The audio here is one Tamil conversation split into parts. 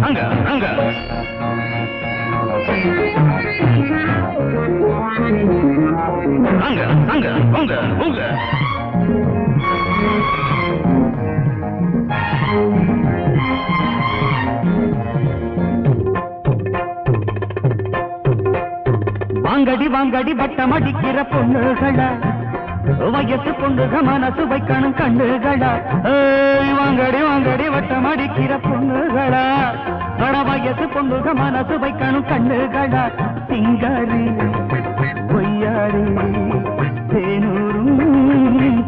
அங்க அங்க அங்க அங்க உங்க உங்க வாங்கடி வாங்கடி வட்டம் அடிக்கிற பொண்ணுகளா வயசு பொண்ணுக மனசு வைக்கணும் கண்ணுகளா வாங்கடி வாங்கடி வட்டம் அடிக்கிற பொண்ணுகளா அட வயசு பொண்ணுக மனசு வைக்கணும் கண்ணுகளா சிங்காரி பொய்யாரி தேனூரும்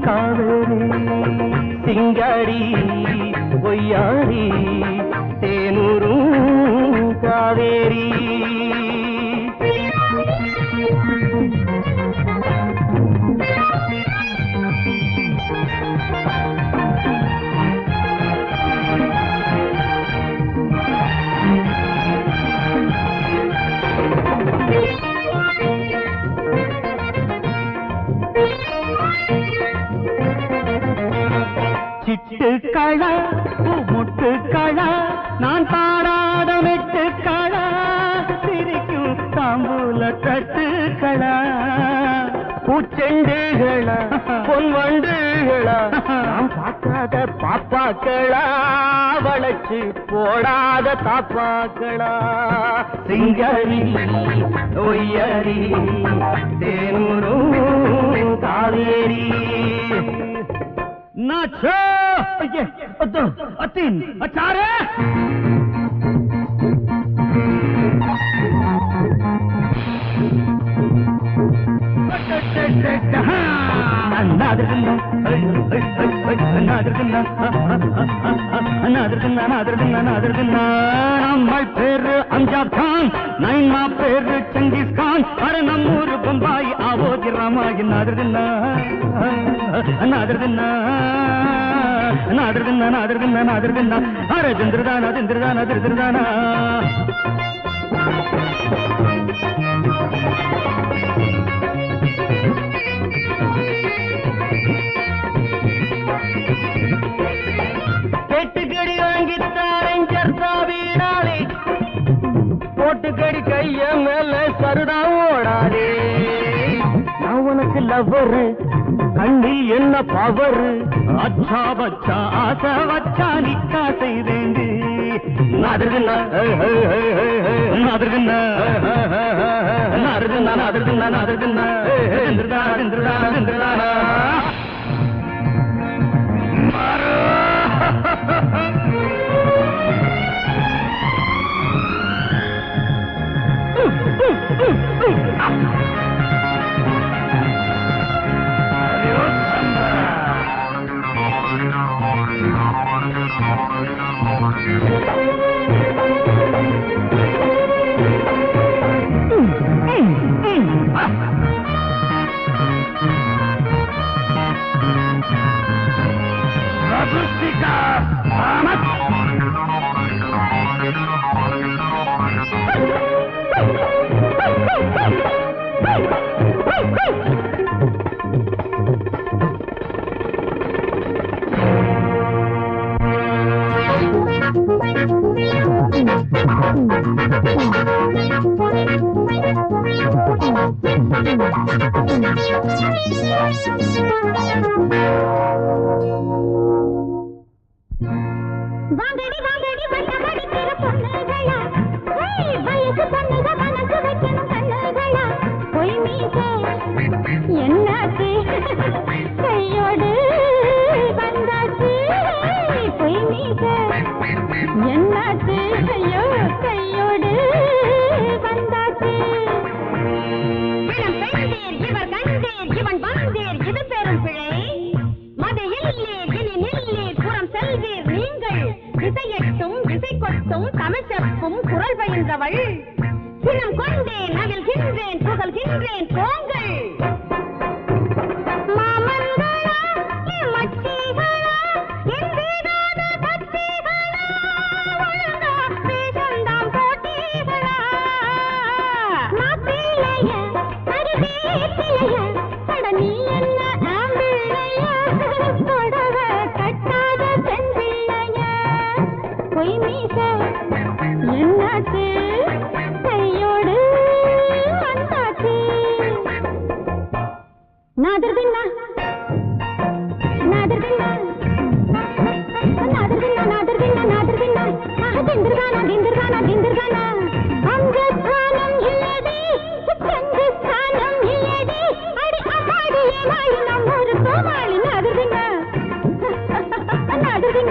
காவேரி சிங்காரி பொய்யாரி தேனூரும் காவேரி சிட்டுக்களா முட்டுக்களா நான் பாடாத மெட்டுக்களா சிரிக்கும் தாம்பூல தட்டுக்களா பூச்செண்டுகளா பொன்வண்டுகளா நாம் பார்க்காத பாப்பாக்களா வளைச்சு போடாத தாப்பாக்களா சிங்காரி ஒய்யாரி தேனூரும் காவேரி नाचो ये दो तीन चार நம்மள் பேரு அம்ஜாத் கான் நைன்மா பேரு சங்கீஸ் கான் அட நம்மூரு பம்பாய் ஆவோதி ராமாய் நாதர்கண்ணா நாதர்கண்ணா நாதர்கண்ணா நாதர்கண்ணா நாதர்கண்ணா அரே திந்திரதானா திந்திரதானா திந்திரதானா கேட்டுக்கடி வாங்கித்தாரன் சர்தா வீடாளே போட்டுக்கடி கைய மேல சருதா ஓடாதே நான் உனக்கு லவ்வரு கண்ணில் என்ன பவரு அச்சா பச்சா ஆசை வச்சா நிக்கா செய்தேண்டு நாதர்கண்ணா நாதர்கண்ணா நாதர்கண்ணா நாதர்கண்ணா நாதர்கண்ணா இந்திரதானா இந்திரதானா இந்திரதானா வாங்கடி வாங்கடி வட்டமடி திற பொண்ணுகளா வயசு பொண்ணுக மனசு வைக்கணும் கண்ணுகளா பொய் மீச என்னாச்சு கையோடு வந்தாச்சு பொய் மீச என்னாச்சு ஐயோ கையோடு வந்தாச்சு இளம் பெண்டேர் இவர் கண்டேர் இவன் வந்தேர் இது பெரும் பிழை மத இல்லீர் இனி நில்லீர் புறம் செல்வீர் நீங்கள் திசையட்டும் திசை கொட்டும் தமிழ் செப்பும் குரல் பயின்றவள் சினம் கொண்டேன் நவில்கின்றேன் புகழ்கின்றேன் போங்கள் பொய் மீச Thank you.